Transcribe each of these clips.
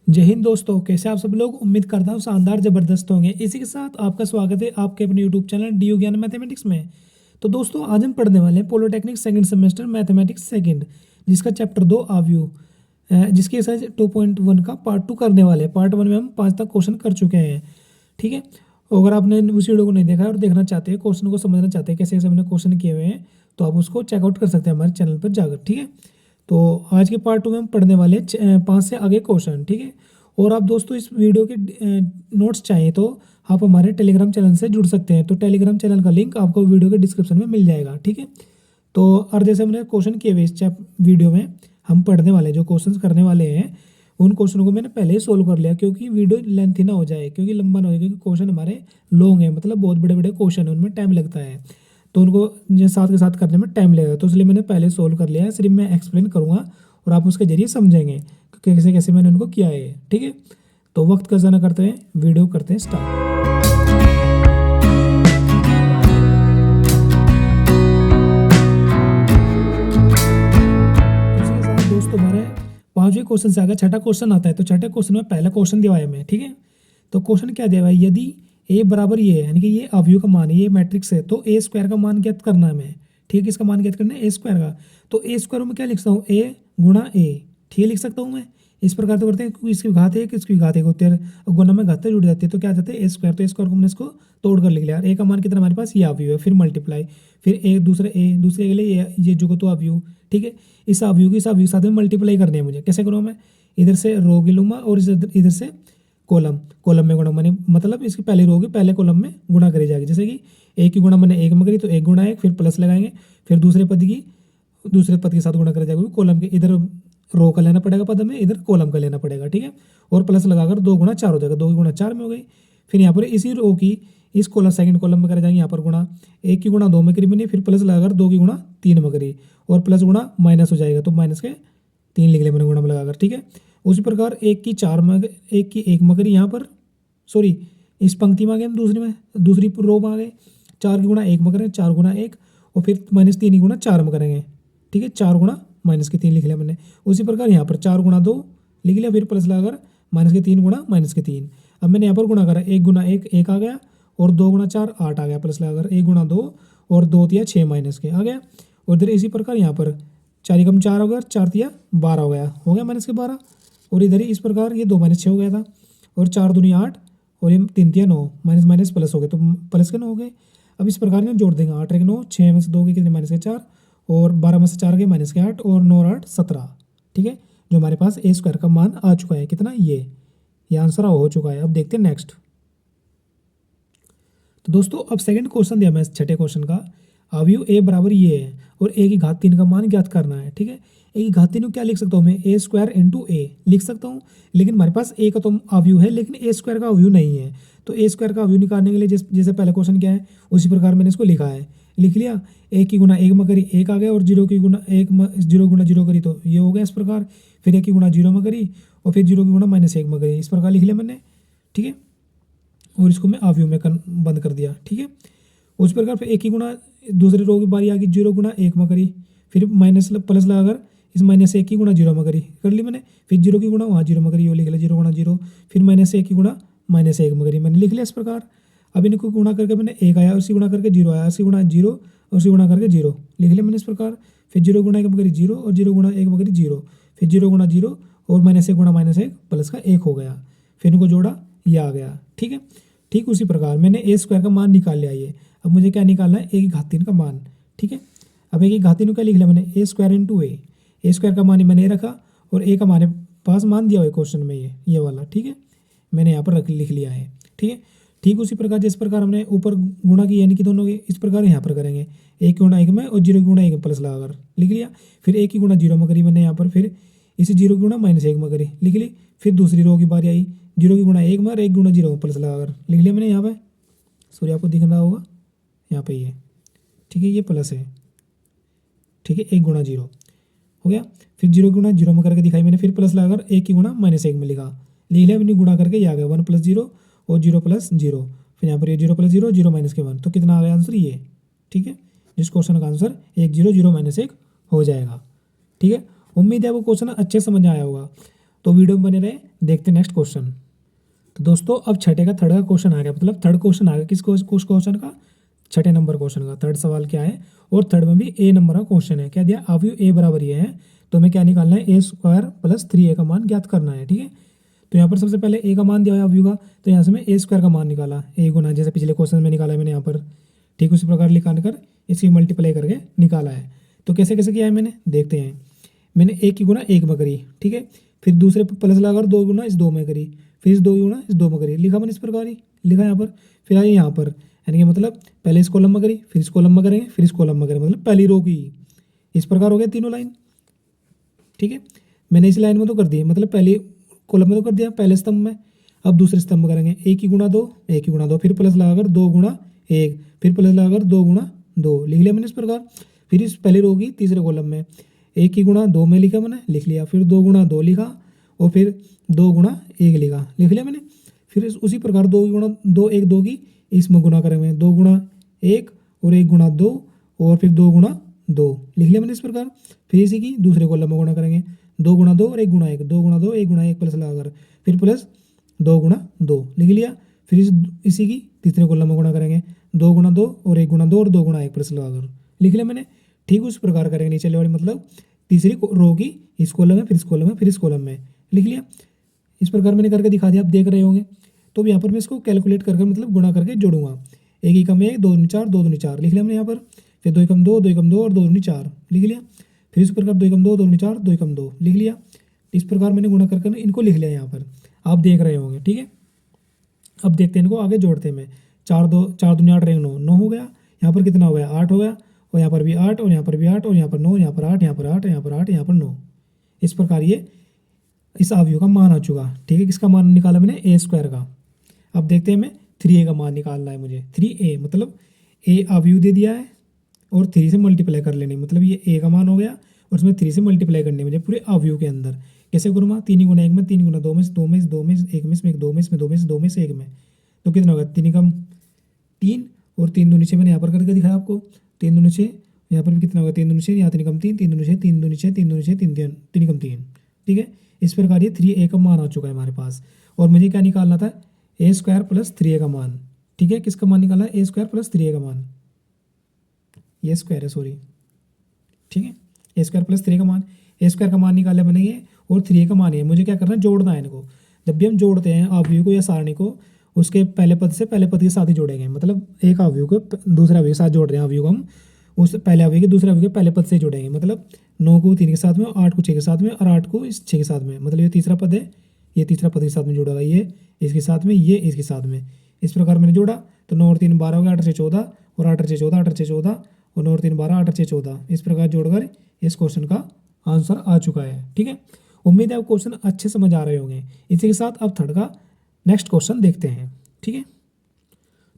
जय हिंद दोस्तों, कैसे आप सब लोग। उम्मीद करता हूँ शानदार जबरदस्त होंगे। इसी के साथ आपका स्वागत है आपके अपने यूट्यूब चैनल डी ज्ञान मैथमेटिक्स में। तो दोस्तों आज हम पढ़ने वाले हैं polytechnic second semester mathematics second, जिसका चैप्टर 2 आव्यूह, जिसके एक्सरसाइज 2.1 का पार्ट 2 करने वाले हैं। पार्ट 1 में हम 5 तक क्वेश्चन कर चुके हैं। ठीक है, अगर आपने उस वीडियो को नहीं देखा है और देखना चाहते हैं, क्वेश्चन को समझना चाहते हैं कैसे कैसे हमने क्वेश्चन किए हुए हैं, तो आप उसको चेकआउट कर सकते हैं हमारे चैनल पर जाकर। ठीक है, तो आज के पार्ट 2 में हम पढ़ने वाले हैं 5 से आगे क्वेश्चन। ठीक है, और आप दोस्तों इस वीडियो के नोट्स चाहिए तो आप हमारे टेलीग्राम चैनल से जुड़ सकते हैं। तो टेलीग्राम चैनल का लिंक आपको वीडियो के डिस्क्रिप्शन में मिल जाएगा। ठीक है, तो और जैसे हमने क्वेश्चन किए हुए इस वीडियो में हम पढ़ने वाले जो क्वेश्चन करने वाले हैं, उन क्वेश्चनों को मैंने पहले ही सोल्व कर लिया, क्योंकि वीडियो लेंथी ना हो जाए, क्योंकि लंबा ना हो जाए, क्योंकि क्वेश्चन हमारे लॉन्ग है, मतलब बहुत बड़े बड़े क्वेश्चन है, उनमें टाइम लगता है, तो उनको साथ के साथ करने में टाइम लगेगा। तो इसलिए मैंने पहले सोल्व कर लिया है, सिर्फ मैं एक्सप्लेन करूँगा और आप उसके जरिए समझेंगे कि कैसे कैसे मैंने उनको किया है। ठीक है, तो वक्त का ज़ाया करते हैं, वीडियो करते हैं स्टार्ट। दोस्तों हमारे 5वें क्वेश्चन से आगे छठा क्वेश्चन आता है। तो छठे क्वेश्चन में पहला क्वेश्चन दिया है हमें। ठीक है, तो क्वेश्चन क्या दिया है, यदि ए बराबर ये है, यानी कि ये अवयव का मान है, ये मैट्रिक्स है, तो ए स्क्वायर का मान ज्ञात करना है हमें। ठीक है, इसका मान ज्ञात करना है ए स्क्वायर का। तो ए स्क्वायर में क्या लिख सकता हूँ, ए गुणा ए। ठीक है, लिख सकता हूँ मैं इस प्रकार तो करते हैं, क्योंकि इसकी घात एक इसकी घात एक होती है, गुना में घात जुड़ जाती है, तो क्या जाते हैं ए स्क्वायर। तो ए स्क्वायर को हमने इसको तोड़ कर लिख लिया। ए का मान कितना हमारे पास, ये अवयव है, फिर मल्टीप्लाई, फिर ए दूसरे के लिए ये जो तो अवयव। ठीक है, इस अवयव की इस अवयव के साथ में मल्टीप्लाई करनी है मुझे। कैसे करूँ मैं, इधर से रो की लूँगा और इधर से कॉलम में गुणा, मैंने मतलब इसकी पहली रो की पहले कॉलम में गुणा करी जाएगी। जैसे कि एक की गुणा मैंने एक में करी, तो एक गुणा एक, फिर प्लस लगाएंगे, फिर दूसरे पद के साथ गुणा करा जाएगा। कॉलम के इधर रो का लेना पड़ेगा पद में, इधर कॉलम का लेना पड़ेगा। ठीक है, और प्लस लगाकर 2 गुणा 4 हो जाएगा, 2 की गुणा 4 में हो गई। फिर यहाँ पर इसी रो की इस कॉलम सेकंड कॉलम में करे जाएंगे, यहाँ पर गुणा एक की गुणा 2 में करी मैंने, फिर प्लस लगाकर 2 की गुणा 3 में करी, और प्लस गुणा माइनस हो जाएगा, तो माइनस के 3 लिख लिया मैंने गुणा में लगाकर। ठीक है, उसी प्रकार एक की 4 में, एक की 1 में करी, यहाँ पर सॉरी इस पंक्ति में आ गए हम, दूसरी रो में आ गए, 4 की गुणा 1 में करेंगे, 4 गुणा 1, और फिर माइनस 3 की गुणा 4 में करेंगे। ठीक है, 4 गुणा माइनस के 3 लिख लिया मैंने। उसी प्रकार यहाँ पर 4 गुणा 2 लिख लिया, फिर प्लस लगाकर माइनस के 3 गुणा माइनस के 3। अब मैंने यहाँ पर गुणा करा, 1 गुणा 1 1 आ गया, और 2 गुणा 4 8 आ गया, प्लस लगाकर 1 गुणा 2 और 2 तिया 6 माइनस के आ गया। और इधर इसी प्रकार यहाँ पर 4 एकम 4 हो गया, 4 तिया 12 हो गया माइनस के 12, और इधर ही इस प्रकार ये 2 माइनस 6 हो गया था, और 4 दूनी 8, और ये 3 तिया 9, माइनस माइनस प्लस हो गए, तो प्लस के 9 हो गए। अब इस प्रकार में जोड़ देंगे, 8 एक 9, 6 में से 2 के कितने माइनस के 4, और 12 में से 4 के माइनस के 8, और 9 और 8 17। ठीक है, जो हमारे पास ए स्क्वायर का मान आ चुका है, कितना, ये आंसर हो चुका है। अब देखते हैं नेक्स्ट। तो दोस्तों अब सेकंड क्वेश्चन दिया मैं छठे क्वेश्चन का, अवयव ए बराबर ये है और ए की घात 3 का मान ज्ञात करना है। ठीक है, ए की घात 3 को क्या लिख सकता हूँ मैं, ए स्क्वायर इंटू ए लिख सकता हूँ, लेकिन हमारे पास ए का तो अवयव है, लेकिन ए स्क्वायर का अवयव नहीं है। तो ए स्क्वायर का अवयव निकालने के लिए जैसे पहले क्वेश्चन क्या है उसी प्रकार मैंने इसको लिखा है, लिख लिया। एक की गुणा 1 में करी 1 आ गया, और 0 की गुणा 1 में 0 गुणा 0 करी तो ये हो गया इस प्रकार, फिर 1 की गुणा 0 में करी, और फिर 0 की गुणा -1 में करी, इस प्रकार लिख लिया मैंने। ठीक है, और इसको मैं अवयव में बंद कर दिया। ठीक है, उस प्रकार फिर 1 की गुणा दूसरे रो की बारी आ गई, 0 गुणा 1 में करी, फिर माइनस प्लस लगाकर इस -1 की गुणा 0 में करी, कर ली मैंने, फिर 0 की गुणा वहाँ 0 में करी, वो लिख लिया 0 गुणा 0, फिर -1 की गुणा -1 में करी, मैंने लिख लिया इस प्रकार। अब इनको गुणा करके मैंने 1 आया, उसी गुणा करके 0 आया, उसी गुणा 0, उसी गुणा करके 0 लिख लिया मैंने इस प्रकार। फिर 0 गुणा 1 में करी 0, और 0 गुणा 1 में करी 0, फिर 0 गुणा 0 और -1 गुणा -1 प्लस का 1 हो गया, फिर इनको जोड़ा, ये आ गया। ठीक है, ठीक उसी प्रकार मैंने ए स्क्वायर का मान निकाल लिया। ये अब मुझे क्या निकालना है, ए की घात 3 का मान। ठीक है, अब ए की घात 3 को क्या लिख लिया मैंने, ए स्क्वायर इंटू ए स्क्वायर का मान ही मैंने रखा, और ए का हमारे पास मान दिया हुआ है क्वेश्चन में, ये वाला। ठीक है, मैंने यहाँ पर लिख लिया है। ठीक है, ठीक उसी प्रकार जिस प्रकार हमने ऊपर गुणा की यानी कि दोनों के, इस प्रकार यहाँ पर करेंगे, 1 की गुणा 1 में और 0 की गुणा 1 में प्लस लगाकर लिख लिया, फिर 1 की गुणा 0 में करी मैंने यहाँ पर, फिर इसी 0 की गुणा -1 में करी, लिख ली। फिर दूसरी रो की बारी आई, 0 की गुणा 1 में और 1 गुणा 0 में प्लस लगाकर लिख लिया मैंने यहाँ पे, सॉरी आपको दिख रहा होगा यहाँ पे ये। ठीक है, ये प्लस है। ठीक है, 1 गुणा 0 हो गया, फिर 0 गुणा 0 में करके दिखाई मैंने, फिर प्लस लगाकर 1 की गुणा -1 में लिखा, लिख लिया मैंने, गुणा करके ये आ गया 1 + 0 और 0 + 0, फिर यहाँ पर ये 0 + 0 0 - 1, तो कितना आ गया आंसर ये। ठीक है, जिस क्वेश्चन का आंसर 1 0 0 -1 हो जाएगा। ठीक है, उम्मीद है वो क्वेश्चन अच्छे समझ आया होगा। तो वीडियो में बने रहे, देखते नेक्स्ट क्वेश्चन। तो दोस्तों अब छठे का थर्ड का क्वेश्चन आ गया, मतलब थर्ड क्वेश्चन आ गया किस क्वेश्चन का, छठे नंबर क्वेश्चन का थर्ड सवाल क्या है, और थर्ड में भी ए नंबर का क्वेश्चन है। क्या दिया, अवयव ए बराबर ये है, तो हमें क्या निकालना है, ए स्क्वायर प्लस 3a का मान ज्ञात करना है। ठीक है, तो यहाँ पर सबसे पहले ए का मान दिया है अवयव का, तो यहाँ से मैं ए स्क्वायर का मान निकाला, ए गुना जैसे पिछले क्वेश्चन में निकाला है मैंने यहाँ पर, ठीक उसी प्रकार निकाल कर इसकी मल्टीप्लाई करके निकाला है। तो कैसे कैसे किया है मैंने, देखते हैं। मैंने एक की गुना एक में करी, ठीक है, फिर दूसरे पर प्लस लगाकर दो गुना इस दो में करी, फिर इस दो की गुना इस दो में करी, लिखा मैंने इस प्रकार ही लिखा यहाँ पर। फिर आई यहाँ पर, यानी कि मतलब पहले इस कॉलम में करी, फिर इस कॉलम में करेंगे, फिर इस कॉलम में करेंगे, मतलब पहली रो की इस प्रकार हो गया तीनों लाइन। ठीक है, मैंने इस लाइन में तो कर दिया, मतलब पहले कॉलम में तो कर दिया पहले स्तंभ में, अब दूसरे स्तंभ में करेंगे, एक की गुणा दो, एक की गुणा दो, फिर प्लस लगाकर दो गुणा एक, फिर प्लस लगाकर दो गुणा दो, लिख लिया मैंने इस प्रकार। फिर इस पहली रो की तीसरे कॉलम में एक की गुणा दो में लिखा मैंने, लिख लिया, फिर दो गुणा दो लिखा, और फिर दो गुणा एक लिखा, लिख लिया मैंने। फिर उसी प्रकार दो की गुणा दो, एक दो की इसमें गुणा करेंगे, दो गुणा एक और एक गुणा दो, और फिर दो गुणा दो, लिख लिया मैंने इस प्रकार। फिर इसी की दूसरे कॉलम में गुणा करेंगे, दो गुणा दो और एक गुणा एक, दो गुणा दो एक गुणा एक प्लस लगाकर, फिर प्लस दो गुणा दो, लिख लिया। फिर इसी की तीसरे कॉलम में गुणा करेंगे, दो गुणा दो और एक गुणा दो और दो गुणा एक प्लस लगाकर, लिख लिया मैंने। ठीक उस प्रकार करेंगे नीचे वाली, मतलब तीसरी रो की इस कॉलम में, फिर इस कॉलम में, फिर इस कॉलम में, लिख लिया। इस प्रकार मैंने करके दिखा दिया, आप देख रहे होंगे। तो यहाँ पर मैं इसको कैलकुलेट करके मतलब गुणा करके जोड़ूंगा, एक ही कम एक, दो दूनी चार, दो दूनी चार, लिख लिया मैंने यहाँ पर। फिर दो कम दो, दो कम दो और दो दूनी चार, लिख लिया। फिर इस प्रकार दो कम दो, दो दूनी चार, दो कम दो, लिख लिया। इस प्रकार मैंने गुणा करके इनको लिख लिया यहाँ पर, आप देख रहे होंगे। ठीक है, अब देखते हैं इनको आगे जोड़ते हैं। मैं चार दूनी आठ रहेंगे, नौ, नौ हो गया। यहाँ पर कितना हो गया, आठ हो गया, और यहाँ पर भी आठ, और यहाँ पर भी आठ, और यहाँ पर नौ, यहाँ पर आठ, यहाँ पर आठ, यहाँ पर आठ, यहाँ पर नौ। इस प्रकार ये इस अवयव का मान आ चुका। ठीक है, किसका मान निकाला मैंने, ए स्क्वायर का। अब देखते हैं, मैं 3a का मान निकालना है मुझे। 3a मतलब ए अवयव दे दिया है और 3 से मल्टीप्लाई कर लेने, मतलब ये a का मान हो गया और उसमें 3 से मल्टीप्लाई करनी है मुझे पूरे अवयव के अंदर। कैसे करूँगा, 3 गुना एक में, 3 गुना दो में, दो में, दो में, एक में, एक, दो में, दो में, दो में से एक में, तो कितना होगा, 3 कम 3 और 3 दूनी 6 मैंने यहाँ पर करके दिखाया आपको, 3 दूनी 6, यहाँ पर भी कितना होगा, 3 दूनी 6, यहाँ 3 कम 3, 3 दूनी 6, 3 दूनी 6, 3 दूनी 6, 3 कम 3। ठीक है, इस प्रकार ये 3a का मान आ चुका है हमारे पास। और मुझे क्या निकालना था, ए स्क्वायर प्लस 3a का मान। ठीक है, किसका मान निकालना है, ए स्क्वायर प्लस 3a का मान, ये स्क्वायर है सॉरी। ठीक है, ए स्क्वायर प्लस 3 का मान, ए स्क्वायर का मान निकाले मैंने ये, और 3a का मान है। मुझे क्या करना है, जोड़ना है इनको। जब भी हम जोड़ते हैं अवयव को या सारणी को, उसके पहले पद से पहले पद के साथ ही जोड़ेंगे, मतलब एक अवयव को दूसरे अवयव के साथ जोड़ रहे हैं, अवयव को हम उस पहले अवयव के दूसरे अवयव के पहले पद से जोड़ेंगे, मतलब 9 को 3 के साथ में, 8 को 6 के साथ में, और 8 को इस 6 के साथ में, मतलब ये तीसरा पद है, ये तीसरा पद के साथ में जोड़ेगा, ये इसके साथ में, ये इसके साथ में। इस प्रकार मैंने जोड़ा, तो 9 और 3 12 हो गया, 8 से 14, और 8 से 14, 8 से 14, और 9 और 3 12, 8 से 14। इस प्रकार जोड़कर इस क्वेश्चन का आंसर आ चुका है। ठीक है, उम्मीद है आप क्वेश्चन अच्छे समझ आ रहे होंगे। इसी के साथ अब थर्ड का नेक्स्ट क्वेश्चन देखते हैं। ठीक है,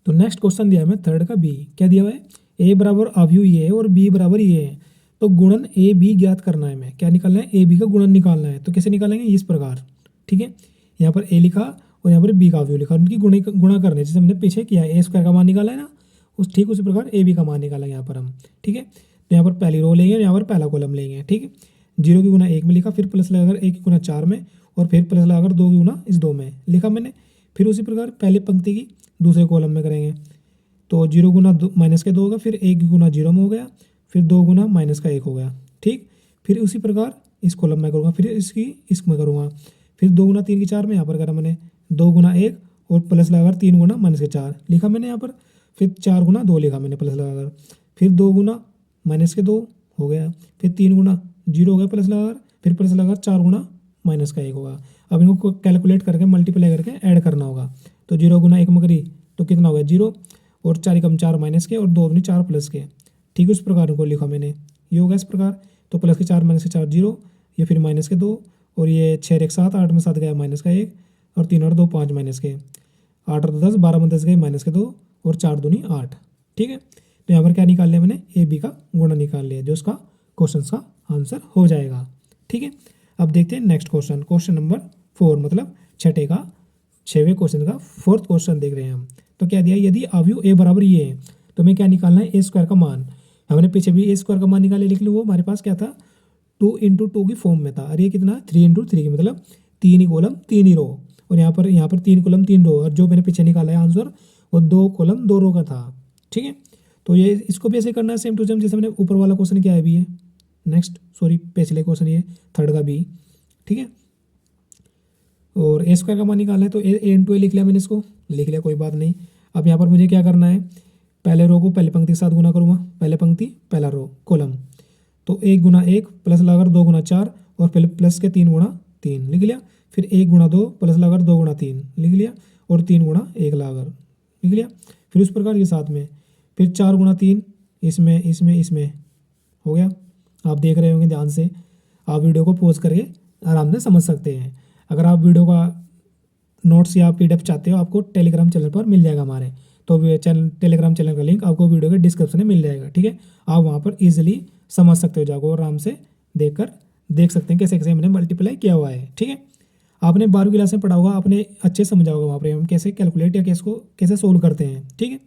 तो नेक्स्ट क्वेश्चन दिया है थर्ड का बी। क्या दिया हुआ है, ए बराबर अवयव ये है और बी बराबर ये है, तो गुणन ए बी ज्ञात करना है। हमें क्या निकालना है, ए बी का गुणन निकालना है। तो कैसे निकालेंगे, इस प्रकार। ठीक है, यहाँ पर ए लिखा और यहाँ पर बी का अवयव लिखा, उनकी गुणा करने, जैसे हमने पीछे किया, ए स्क्वायर का मान निकाला है ना, उस ठीक उसी प्रकार ए बी का मान निकाला यहाँ पर हम। ठीक है, तो यहाँ पर पहली रो लेंगे, यहाँ पर पहला कॉलम लेंगे। ठीक है, 0 की गुना 1 में लिखा, फिर प्लस लगाकर 1 की गुना 4 में, और फिर प्लस लगाकर 2 की गुना इस 2 में लिखा मैंने। फिर उसी प्रकार पहले पंक्ति की दूसरे कॉलम में करेंगे, तो 0 गुना माइनस के 2 होगा, फिर 1 गुना 0 में हो गया, फिर 2 गुना माइनस का 1 हो गया। ठीक, फिर उसी प्रकार इस कॉलम में करूँगा, फिर इसमें करूँगा, फिर 2 गुना 3 की 4 में यहाँ पर करा मैंने, 2 गुना 1 और प्लस लगाकर 3 गुना माइनस के 4 लिखा मैंने यहाँ पर, फिर 4 गुना 2 लिखा मैंने प्लस लगाकर, फिर 2 गुना माइनस के 2 हो गया, फिर 3 गुना 0 हो गया प्लस लगाकर, फिर प्लस लगाकर 4 गुना माइनस का 1 होगा। अब इनको कैलकुलेट करके मल्टीप्लाई करके ऐड करना होगा, तो 0 गुना 1 में करी तो कितना हो गया 0, और 4 कम 4 माइनस के, और 2 दूनी 4 प्लस के। ठीक है, उस प्रकार को लिखा मैंने, ये होगा इस प्रकार। तो प्लस के 4 माइनस के 4 0, ये फिर माइनस के 2, और ये 6 1 7, 8 में 7 गया माइनस का 1, और 3 और 2 5 माइनस के, 8 और 10 12 में 10 गए माइनस के 2, और 4 दूनी 8। ठीक है, तो यहाँ पर क्या निकाल लिया मैंने, ए बी का गुणा निकाल लिया, जो उसका क्वेश्चन का आंसर हो जाएगा। ठीक है, अब देखते हैं नेक्स्ट क्वेश्चन, क्वेश्चन नंबर 4, मतलब छठे का 6वें क्वेश्चन का 4th क्वेश्चन देख रहे हैं हम। तो क्या दिया, यदि अवयव ए बराबर ये है, तो हमें क्या निकालना है, ए स्क्वायर का मान। हमने पीछे भी ए स्क्वायर का मान निकाले, लिख लो, वो हमारे पास क्या था, 2 × 2 की फॉर्म में था, और ये कितना 3 × 3 की, मतलब 3 ही कॉलम 3 ही रो, और यहाँ पर 3 कॉलम 3 रो, और जो मैंने पीछे निकाला है आंसर वो 2 कॉलम 2 रो का था। ठीक है, तो ये इसको भी ऐसे करना है सेम टू सेम जैसे मैंने ऊपर वाला क्वेश्चन किया है अभी, ये नेक्स्ट सॉरी पिछले क्वेश्चन ये थर्ड का भी। ठीक है, और ए स्क्वायर का मान निकालना है तो ए इंटू ए लिख लिया मैंने, इसको लिख लिया, कोई बात नहीं। अब यहाँ पर मुझे क्या करना है, पहले रो को पहले पंक्ति के साथ गुना करूँगा, पहले पंक्ति पहला रो कॉलम, तो 1 गुना 1 प्लस लगाकर 2 गुना 4 और फिर प्लस के 3 गुना 3 लिख लिया, फिर 1 गुना 2 प्लस लगाकर 2 गुना 3 लिख लिया, और 3 गुना 1 लगाकर लिख लिया। फिर उस प्रकार के साथ में फिर 4 गुना 3 इसमें इसमें इसमें हो गया। आप देख रहे होंगे ध्यान से, आप वीडियो को पॉज करके आराम से समझ सकते हैं। अगर आप वीडियो का नोट्स या पीडीएफ चाहते हो आपको टेलीग्राम चैनल पर मिल जाएगा हमारे, तो टेलीग्राम चैनल का लिंक आपको वीडियो के डिस्क्रिप्शन में मिल जाएगा। ठीक है, आप वहाँ पर इजीली समझ सकते हो, जाकर आराम से देख सकते हैं कैसे कैसे मैंने मल्टीप्लाई किया हुआ है। ठीक है, आपने 12वीं क्लास में पढ़ा होगा, आपने अच्छे समझा होगा वहाँ पर हम कैसे कैलकुलेट या कैसे सोल्व करते हैं। ठीक है,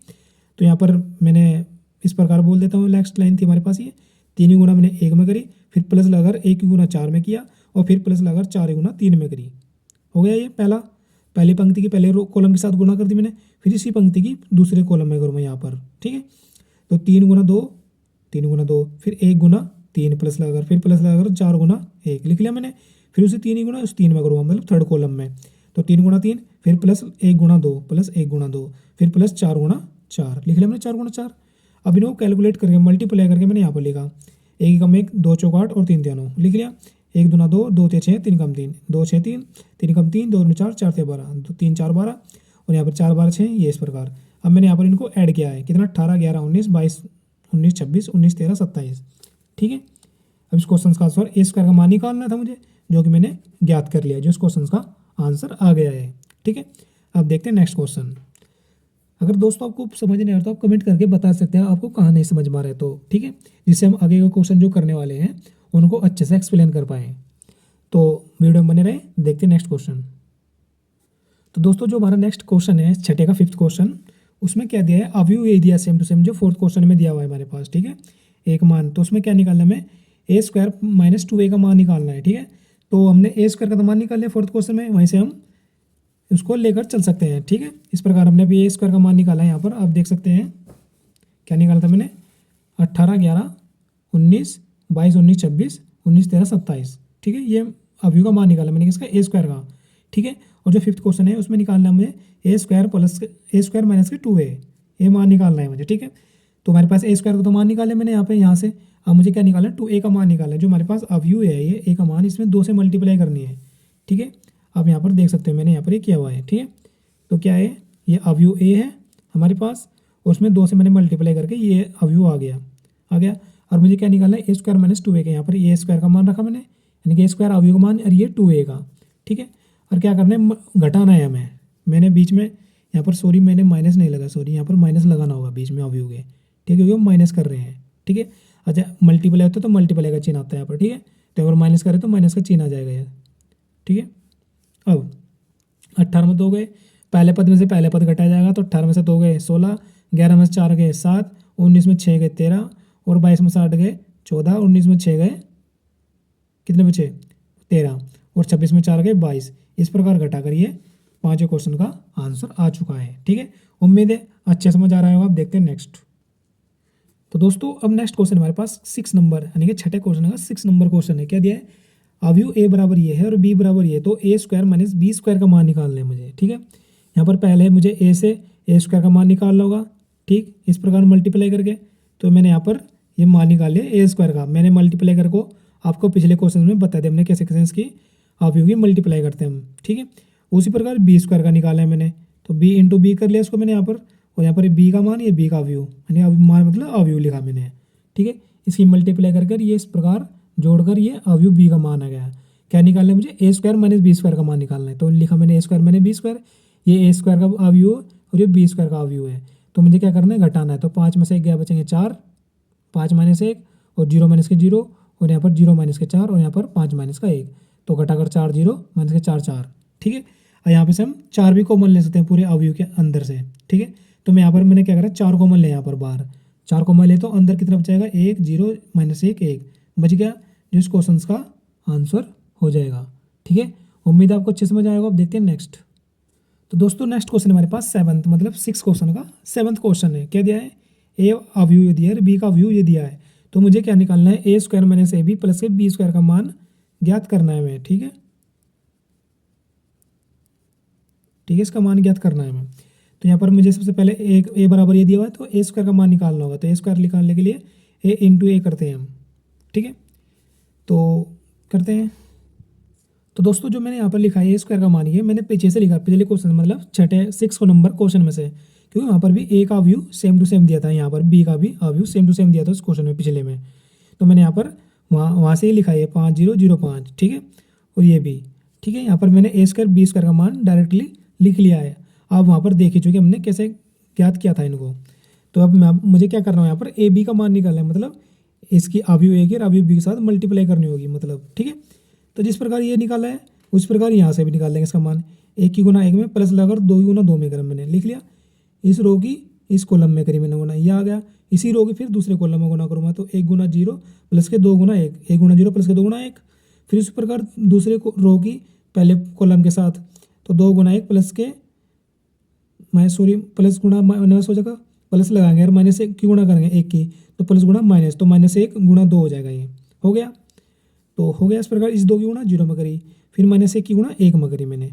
तो यहाँ पर मैंने इस प्रकार बोल देता हूँ, नेक्स्ट लाइन थी हमारे पास ये 3 गुना मैंने 1 में करी, फिर प्लस लगाकर 1 गुना 4 में किया, और फिर प्लस लगाकर 4 गुना 3 में करी। हो गया ये पहली पंक्ति की पहले कॉलम के साथ गुना कर दी मैंने, फिर इसी पंक्ति की दूसरे कॉलम में करूँगा यहाँ पर। ठीक है, तो 3 गुना 2 फिर 1 गुना 3 प्लस लगाकर, फिर प्लस लगाकर 4 गुना 1 लिख लिया मैंने, फिर उसे 3 ही गुना उस 3 में करूँगा, मतलब थर्ड कॉलम में, तो 3 गुना 3 फिर प्लस 1 गुना 2 प्लस 1 गुना 2 फिर प्लस 4 गुना 4 लिख लिया मैंने, 4 गुना 4। अब इनको कैलकुलेट करके मल्टीप्लाई करके मैंने यहाँ पर लिखा, 1 कम 1 2 चौक 8 और 3 तिया 9 लिख लिया, 1 दूना 2 2 तिया 6 3 कम 3 2 6 3 3 कम 3 2 दूना 4 4 तिया 12 3 4 12, और यहाँ पर 4 12 6 ये इस प्रकार। अब मैंने यहाँ पर इनको ऐड किया है, कितना 18 11 19 22 19 26 19 13 27। ठीक है, अब इस क्वेश्चन का आंसर ए स्क्वायर का मान निकालना था मुझे, जो कि मैंने ज्ञात कर लिया, जो इस क्वेश्चन का आंसर आ गया है। ठीक है, अब देखते हैं नेक्स्ट क्वेश्चन। अगर दोस्तों आपको समझ नहीं आ रहा तो आप कमेंट करके बता सकते हैं आपको कहाँ नहीं समझ में आ रहा है, तो ठीक है, जिससे हम आगे के क्वेश्चन जो करने वाले हैं उनको अच्छे से एक्सप्लेन कर पाएँ। तो वीडियो में बने रहे, देखते हैं नेक्स्ट क्वेश्चन। तो दोस्तों जो हमारा नेक्स्ट क्वेश्चन है छठे का 5th क्वेश्चन, उसमें क्या दिया है, अवयव ये दिया सेम टू सेम जो 4th क्वेश्चन में दिया हुआ है हमारे पास। ठीक है, एक मान, तो उसमें क्या निकालना है, हमें ए स्क्वायर माइनस 2a का मान निकालना है। ठीक है, तो हमने ए स्क्वायर का तो मान निकाल लिया 4th क्वेश्चन में, वहीं से हम उसको लेकर चल सकते हैं। ठीक है, इस प्रकार हमने अभी ए स्क्वायर का मान निकाला है। यहाँ पर आप देख सकते हैं क्या निकाला था मैंने, 18 11 19 22 19 26 19 13 27। ठीक है, ये अवयव का मान निकाला मैंने किसका, ए स्क्वायर का। ठीक है, और जो 5th क्वेश्चन है उसमें निकालना है मुझे ए स्क्वायर माइनस के 2a, ये मान निकालना है मुझे। ठीक है, तो हमारे पास ए स्क्वायर का तो मान निकाले मैंने यहाँ से। अब मुझे क्या निकालना है, 2a का मान निकालना है। जो हमारे पास अवयव है ये a का मान, इसमें 2 से मल्टीप्लाई करनी है। ठीक है, आप यहाँ पर देख सकते हैं मैंने यहाँ पर ये किया हुआ है। ठीक है, तो क्या है, ये अवयव a है हमारे पास, और उसमें 2 से मैंने मल्टीप्लाई करके ये अवयव आ गया। और मुझे क्या निकालना है, ए स्क्वायर माइनस 2a का, यहाँ पर ए स्क्वायर का मान रखा मैंने, यानी कि ए स्क्वायर अवयव का मान, और ये 2a का। ठीक है, और क्या करना है, घटाना है हमें। मैंने बीच में यहाँ पर सॉरी मैंने माइनस नहीं लगा, सॉरी यहाँ पर माइनस लगाना होगा बीच में अवयव के। ठीक है, क्योंकि हम माइनस कर रहे हैं। ठीक है, अच्छा मल्टीप्लाई होता है तो मल्टीप्लाई का चिन्ह आता है यहाँ पर। ठीक है, तो अगर माइनस करें तो माइनस का चिन्ह आ जाएगा ये। ठीक है, अब 18 में 2 गए, पहले पद में से पहले पद घटाया जाएगा, तो 18 में से 2 गए 16, 11 में से 4 गए 7, 19 में 6 गए 13, और 22 में से 8 गए 14, 19 में 6 गए कितने बचे 13, और 26 में 4 गए 22। इस प्रकार घटा कर ये 5वें क्वेश्चन का आंसर आ चुका है। ठीक है, उम्मीद है अच्छे समझ आ रहा होगा। आप देखते हैं नेक्स्ट। तो दोस्तों अब नेक्स्ट क्वेश्चन हमारे पास 6 नंबर यानी कि छठे क्वेश्चन का 6 नंबर क्वेश्चन है। क्या दिया है, अवयव ए बराबर ये है और बी बराबर ये है, तो ए स्क्वायर माइनस बी स्क्वायर का मान निकालना है मुझे। ठीक है, यहाँ पर पहले मुझे ए से ए स्क्वायर का मान निकालना होगा। ठीक, इस प्रकार मल्टीप्लाई करके, तो मैंने यहाँ पर ये मान निकाल लिया ए स्क्वायर का। मैंने मल्टीप्लाई करके आपको पिछले क्वेश्चन में बता दिया हमने कैसे कैसे इसकी अवयव की मल्टीप्लाई करते हैं हम। ठीक है, उसी प्रकार बी स्क्वायर का निकाला है मैंने, तो बी इंटू बी कर लिया इसको मैंने यहाँ पर, और यहाँ पर बी का मान, ये बी का अवयव, यानी मान मतलब अवयव लिखा मैंने। ठीक है, इसकी मल्टीप्लाई कर ये इस प्रकार जोड़कर ये अवयव बी का मान आ गया। क्या निकालना है मुझे, ए स्क्वायर माइनस बी स्क्वायर का मान निकालना है। तो लिखा मैंने ए स्क्वायर मैंने बी स्क्वायर, ये ए स्क्वायर का अवयव और ये बी स्क्वायर का अवयव है। तो मुझे क्या करना है, घटाना है। तो 5 में से 1 गया, बचेंगे 4, 5 माइनस 1 और 0 माइनस के 0, और यहाँ पर 0 माइनस के 4 और यहाँ पर 5 माइनस का 1, तो घटाकर 4 0 माइनस के 4 4। ठीक है, और यहाँ पे से हम 4 भी कॉमन ले सकते हैं पूरे अवयव के अंदर से। ठीक है, तो मैं यहाँ पर मैंने क्या करा, 4 कॉमन ले, यहाँ पर बाहर 4 कॉमन ले, तो अंदर कितना बचाएगा 1 0 माइनस 1 1 बच गया, जो इस क्वेश्चन का आंसर हो जाएगा। ठीक है, उम्मीद है आपको अच्छे समझ आएगा। अब देखते हैं नेक्स्ट। तो दोस्तों नेक्स्ट क्वेश्चन हमारे पास 7th मतलब 6 क्वेश्चन का 7th क्वेश्चन है। क्या दिया है, ए अवयव दिया है, बी का अवयव ये दिया है। तो मुझे क्या निकालना है, a square minus a b plus के बी स्क्वायर का मान ज्ञात करना है हमें। ठीक है, ठीक है, इसका मान ज्ञात करना है हमें। तो यहाँ पर मुझे सबसे पहले ए बराबर ये दिया हुआ है, तो ए स्क्वायर का मान निकालना होगा। तो ए स्क्वायर निकालने के लिए ए इंटू ए करते हैं हम। ठीक है, तो करते हैं। तो दोस्तों जो मैंने यहाँ पर लिखा है ए स्क्वायर का मान, ये मैंने पीछे से लिखा, पिछले क्वेश्चन मतलब छठे 6 नंबर क्वेश्चन में से, क्योंकि वहाँ पर भी ए का व्यू सेम टू सेम दिया था, यहाँ पर बी का भी व्यू सेम टू सेम दिया था उस क्वेश्चन में पिछले में। तो मैंने यहाँ पर वहाँ से ही लिखा है 5005। ठीक है, और ये भी ठीक है। यहाँ पर मैंने ए स्क्वायर बी स्क्वायर का मान डायरेक्टली लिख लिया है। आप वहाँ पर देख ही चुके हमने कैसे ज्ञात किया था इनको। तो अब मुझे क्या करना है, यहाँ पर ए बी का मान निकालना है, मतलब इसकी अवयव ए की और अवयव बी के साथ मल्टीप्लाई करनी होगी मतलब। ठीक है, तो जिस प्रकार ये निकाला है उस प्रकार यहाँ से भी निकाल देंगे इसका मान। एक की गुना एक में प्लस लगाकर दो की गुना दो में करा, मैंने लिख लिया। इस रो की इस कॉलम में करी मैंने गुना, ये आ गया। इसी रो की फिर दूसरे कॉलम में गुना करूँगा, तो एक गुना जीरो प्लस के दो गुना एक, एक गुना जीरो प्लस के दो गुना एक। फिर इस प्रकार दूसरे रो की पहले कॉलम के साथ, तो दो गुना एक प्लस के प्लस गुना माइनस हो जाएगा, प्लस लगाएंगे और माइनस एक की गुणा करेंगे एक की, तो प्लस गुणा माइनस, तो माइनस एक गुणा दो हो जाएगा, ये हो गया। तो हो गया इस प्रकार। इस दो की गुणा जीरो में करी, फिर माइनस एक की गुणा एक में करी मैंने।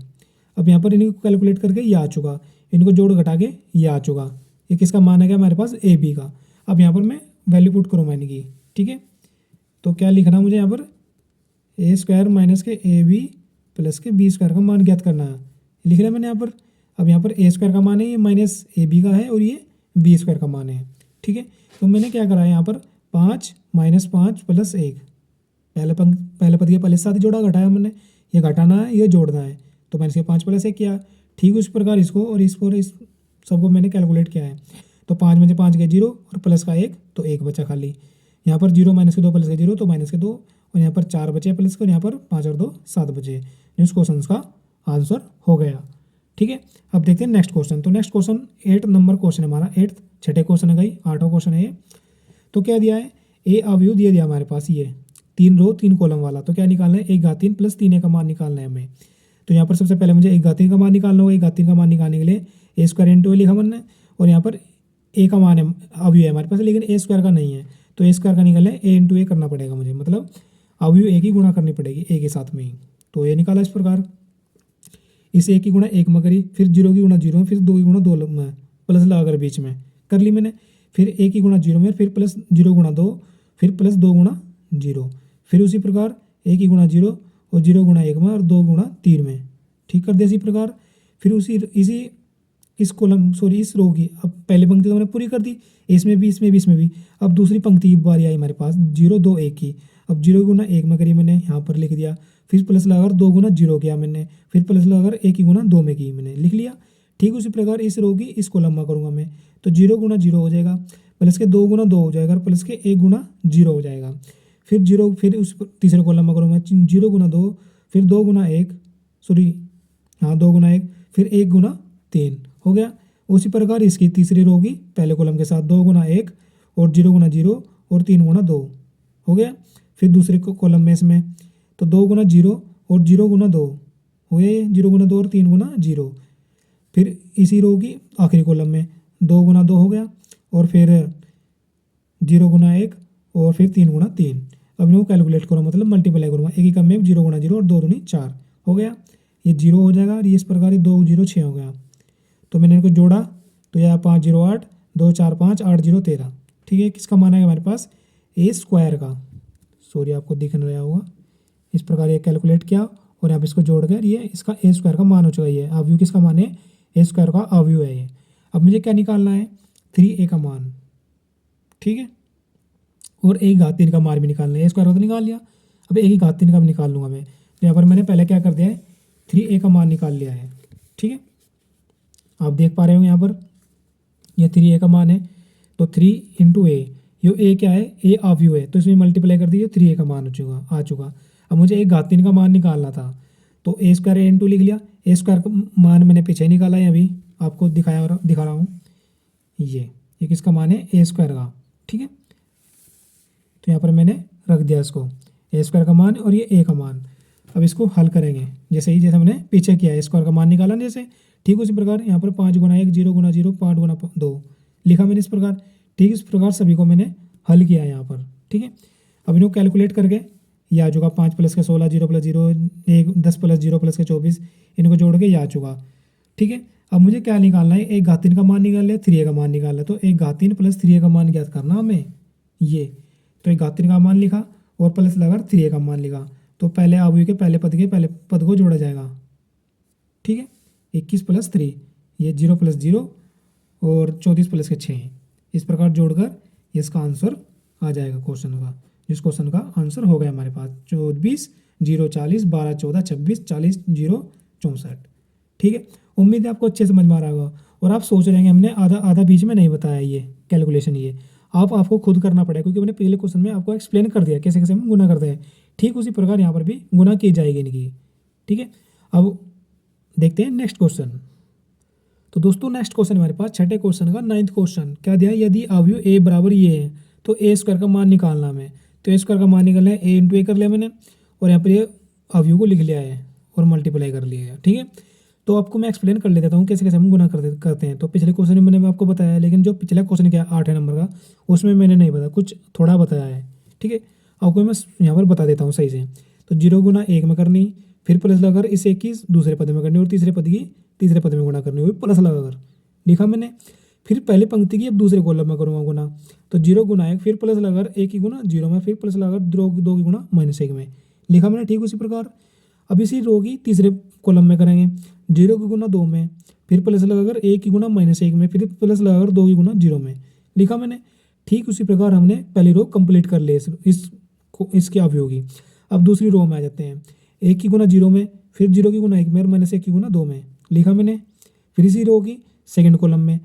अब यहाँ पर इनको कैलकुलेट करके ये आ चुका, इनको जोड़ घटा के ये आ चुका। ये किसका मान है क्या हमारे पास, ए बी का। अब यहाँ पर मैं वैल्यू पुट करूँगा इनकी। ठीक है, तो क्या लिखना मुझे यहाँ पर, ए स्क्वायर माइनस के ए बी प्लस के बी स्क्वायर का मान ज्ञात करना है, लिख लिया मैंने यहाँ पर। अब यहाँ पर ए स्क्वायर का मान है, ये माइनस ए बी का है, और ये बी स्क्वायर का मान है। ठीक है, तो मैंने क्या करा है यहाँ पर, 5 माइनस 5 प्लस 1, पहले पद के पहले साथ जोड़ा, घटाया मैंने, ये घटाना है ये जोड़ना है, तो मैंने इसके 5 प्लस 1 किया। ठीक उस प्रकार इसको और इसको और इस सबको मैंने कैलकुलेट किया है। तो 5 में से 5 गए 0 और प्लस का 1, तो 1 बचा खाली। यहाँ पर 0 माइनस के 2 प्लस के 0, तो माइनस के 2, और यहाँ पर 4 बचे प्लस के, और यहाँ पर 5 और 2 7 बचे। इस क्वेश्चन का आंसर हो गया। ठीक है, अब देखते हैं नेक्स्ट क्वेश्चन। तो नेक्स्ट क्वेश्चन 8 नंबर क्वेश्चन है हमारा, 8 छठे क्वेश्चन है गई, 8वां क्वेश्चन है ये। तो क्या दिया है, ए अवयव दिया हमारे पास, ये 3 रो 3 कॉलम वाला। तो क्या निकालना है, 1 घात 3 प्लस 3 का मान निकालना है हमें। तो यहाँ पर सबसे पहले मुझे 1 घात 3 का मान निकालना होगा। 1 घात 3 का मान निकालने के लिए ए स्क्वायर इंटू ए लिखा मैंने, और यहाँ पर ए का मान है अवयव है हमारे पास, लेकिन ए स्क्वायर का नहीं है, तो ए स्क्वायर का निकालना है, ए इंटू ए करना पड़ेगा मुझे, मतलब अवयव ए की गुणा करनी पड़ेगी ए के साथ में ही। तो ये निकाला इस प्रकार, इस एक की गुणा एक में करी, फिर 0 की गुणा 0 में, फिर 2 की गुणा 2 में, प्लस लगाकर बीच में कर ली मैंने। फिर 1 की गुणा 0 में, फिर प्लस 0 गुणा 2, फिर प्लस 2 गुणा 0, फिर उसी प्रकार 1 की गुणा 0 और 0 गुणा 1 में और 2 गुणा 3 में। ठीक कर दिया इसी प्रकार। फिर इसी इस कॉलम इस रो की अब पहली पंक्ति तो मैंने पूरी कर दी, इसमें भी इसमें भी इसमें भी। अब दूसरी पंक्ति की बारी आई हमारे पास 0 2 1 की। अब 0 गुना 1 में करी मैंने, यहाँ पर लिख दिया। फिर प्लस लगाकर 2 गुना 0 किया मैंने, फिर प्लस लगाकर 1 की गुना 2 में की मैंने, लिख लिया। ठीक उसी प्रकार इस रो की इस कॉलम में करूँगा मैं, तो 0 गुना 0 हो जाएगा, प्लस के 2 गुना 2 हो जाएगा, और प्लस के 1 गुना 0 हो जाएगा। फिर 0, फिर उस तीसरे कॉलम में करूँगा 0 गुना 2, फिर 2 गुना 1, 2 गुना 1, फिर 1 गुना 3 हो गया। उसी प्रकार इसकी तीसरी रो की पहले कॉलम के साथ 2 गुना 1 और 0 गुना 0 और 3 गुना 2 हो गया। फिर दूसरे कॉलम में इसमें तो 2 गुना 0 और 0 गुना 2 हो गया, ये 0 गुना 2 और 3 गुना 0। फिर इसी रो की आखिरी कॉलम में 2 गुना 2 हो गया, और फिर 0 गुना 1 और फिर 3 गुना 3। अब इनको कैलकुलेट करो, मतलब मल्टीप्लाई करूँगा, एक ही कम में 0 गुना 0 और 2 दूनी 4 हो गया, ये 0 हो जाएगा, और ये इस प्रकार 2 0 6 हो गया। तो मैंने इनको जोड़ा, तो यह 5 0 8 2 4 5 8 0 13। ठीक है, किसका मान है हमारे पास, ए स्क्वायर का। आपको दिख रहा होगा, इस प्रकार ये कैलकुलेट किया और आप इसको जोड़ कर ये इसका ए स्क्वायर का मान हो चुका है। अवयव किसका मान है, ए स्क्वायर का अवयव है ये। अब मुझे क्या निकालना है, 3a का मान। ठीक है, और 1 घात 3 का मान भी निकालना है। ए स्क्वायर का तो निकाल लिया, अब 1 घात 3 का भी निकाल लूँगा मैं। तो यहाँ पर मैंने पहले क्या कर दिया है, 3a का मान निकाल लिया है। ठीक है, आप देख पा रहे हो यहाँ पर ये 3a का मान है, तो 3 इंटू ए, यो ए क्या है, ए अवयव है, तो इसमें मल्टीप्लाई कर दीजिए, 3a का मान आ चुका। अब मुझे 1 घात 3 का मान निकालना था, तो ए स्क्वायर ए इंटू लिख लिया। ए स्क्वायर का मान मैंने पीछे निकाला है, अभी आपको दिखा रहा हूँ। ये किसका मान है, ए स्क्वायर का। ठीक है, तो यहाँ पर मैंने रख दिया इसको, ए स्क्वायर का मान और ये ए का मान। अब इसको हल करेंगे जैसे हमने पीछे किया है, स्क्वायर का मान निकाला ना जैसे, ठीक उसी प्रकार यहाँ पर 5 गुना 1 0 गुना 0 5 गुना 2 लिखा मैंने इस प्रकार। ठीक इस प्रकार सभी को मैंने हल किया है यहाँ पर। ठीक है, अब इनको कैलकुलेट करके ये आ चुका 5 प्लस के 16 0 प्लस 0 1 10 प्लस 0 प्लस के 24, इनको जोड़ के ये आ चुका। ठीक है, अब मुझे क्या निकालना है, एक घातीन का मान निकालना है, 3a का मान निकालना है। तो एक घातीन प्लस 3a का मान ज्ञात करना हमें ये, तो एक घातीन का मान लिखा और प्लस लगाकर 3a का मान लिखा। तो पहले अवयव के पहले पद को जोड़ा जाएगा। ठीक है, 21 प्लस 3 ये 0 प्लस 0 और 34 प्लस के 6, इस प्रकार जोड़कर इसका आंसर आ जाएगा क्वेश्चन का। जिस क्वेश्चन का आंसर हो गया हमारे पास 24 0 40 12 14 26 40 0 64। ठीक है, उम्मीद है आपको अच्छे समझ में आ रहा होगा। और आप सोच रहे हैं हमने आधा बीच में नहीं बताया ये कैलकुलेशन, ये आपको खुद करना पड़ेगा क्योंकि मैंने पहले क्वेश्चन में आपको एक्सप्लेन कर दिया कैसे कैसे हम गुना करते हैं। ठीक उसी प्रकार यहाँ पर भी गुना की जाएगी इनकी। ठीक है, अब देखते हैं नेक्स्ट क्वेश्चन। तो दोस्तों नेक्स्ट क्वेश्चन हमारे पास छठे क्वेश्चन का 9th क्वेश्चन क्या दिया है, यदि अवयव ए बराबर ये है तो ए स्क्वायर का मान निकालना हमें। तो ए स्क्वायर का मान निकालना है, ए इंटू ए कर लिया मैंने और यहाँ पर ये अवयव को लिख लिया है और मल्टीप्लाई कर लिया है। ठीक है, तो आपको मैं एक्सप्लेन कर लेता हूँ कैसे कैसे हम गुना करते हैं। तो पिछले क्वेश्चन में मैंने आपको बताया है, लेकिन जो पिछला क्वेश्चन क्या 8 नंबर का उसमें मैंने नहीं बताया, कुछ थोड़ा बताया है। ठीक है, आपको मैं यहाँ पर बता देता हूँ सही से। तो 0 गुना 1 में करनी, फिर प्लस लगाकर इस 1 की दूसरे पद में करनी और तीसरे पद की तीसरे पद में गुना करनी हुई प्लस लगाकर लिखा मैंने। फिर पहले पंक्ति की अब दूसरे कॉलम में करूँगा गुना। तो 0 गुना 1 फिर प्लस लगाकर 1 की गुना 0 में, फिर प्लस लगाकर 2 की गुना -1 में लिखा मैंने। ठीक उसी प्रकार अब इसी रो की तीसरे कॉलम में करेंगे 0 की गुना 2 में, फिर प्लस लगाकर 1 की गुना -1 में, फिर प्लस लगाकर 2 की गुना 0 में लिखा मैंने। ठीक उसी प्रकार हमने पहली रो कंप्लीट कर ली इसके अवयव की। अब दूसरी रो में आ जाते हैं, 1 की गुना 0 में, फिर 0 की गुना 1 में और -1 की गुना 2 में लिखा मैंने। फिर इसी रो की सेकंड कॉलम में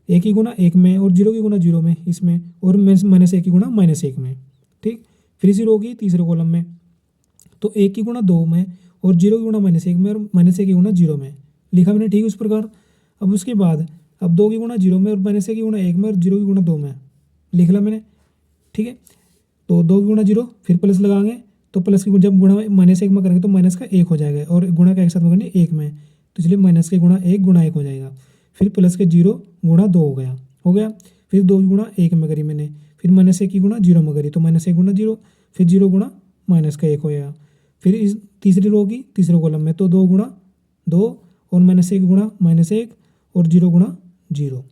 1 की गुना 1 में और 0 की गुना 0 में इसमें और -1 की गुना -1 में। ठीक, फिर इसी रो की तीसरे कॉलम में तो 1 की गुना 2 में और 0 की गुना -1 में और -1 की गुना 0 में लिखा मैंने। ठीक उस प्रकार अब उसके बाद अब 2 की गुना 0 में और -1 की गुना 1 में और 0 की गुना 2 में लिख ला मैंने। ठीक है, तो 2 की गुना 0 फिर प्लस लगाएंगे तो प्लस की जब गुणा -1 में करेंगे तो माइनस का 1 हो जाएगा और गुणा का एक साथ में करेंगे 1 में, तो इसलिए माइनस के गुणा 1 गुणा 1 हो जाएगा। फिर प्लस के 0 गुणा 2 हो गया। फिर 2 की गुणा 1 में करी मैंने, फिर -1 की गुणा 0 में करी तो -1 गुणा 0, फिर 0 गुणा -1 हो गया। फिर इस तीसरी रो की तीसरे कॉलम में तो 2 गुणा 2 और -1 गुणा -1 और 0 गुणा 0।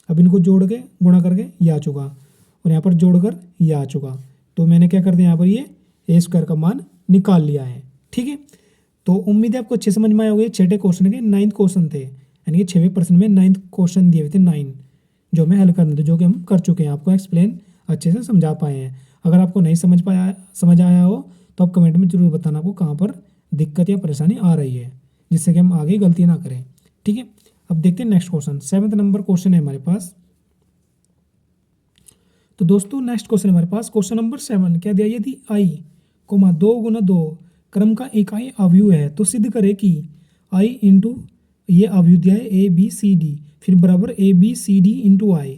अब इनको जोड़ के गुणा करके ये आ चुका और यहाँ पर जोड़कर ये आ चुका। तो मैंने क्या कर दिया यहाँ पर ये ए स्क्वायर का मान निकाल लिया है। ठीक है, तो उम्मीद है आपको अच्छे समझ में आए होंगे। छठे क्वेश्चन के 9th क्वेश्चन थे, यानी कि 6वें प्रश्न में 9th क्वेश्चन दिए हुए थे 9 जो हमें हल करने थे, जो कि हम कर चुके हैं, आपको एक्सप्लेन अच्छे से समझा पाए हैं। अगर आपको नहीं समझ आया हो तो आप कमेंट में जरूर बताना आपको कहाँ पर दिक्कत या परेशानी आ रही है, जिससे कि हम आगे गलती ना करें। ठीक है, अब देखते हैं next question. 7th number question है हमारे पास। तो दोस्तों नेक्स्ट क्वेश्चन हमारे पास क्वेश्चन नंबर 7 क्या दिया, यदि i 2 गुना 2 क्रम का इकाई अवयव है तो सिद्ध करे कि i इंटू ये अवयव दिया है ए बी सी डी, फिर बराबर A B C D into I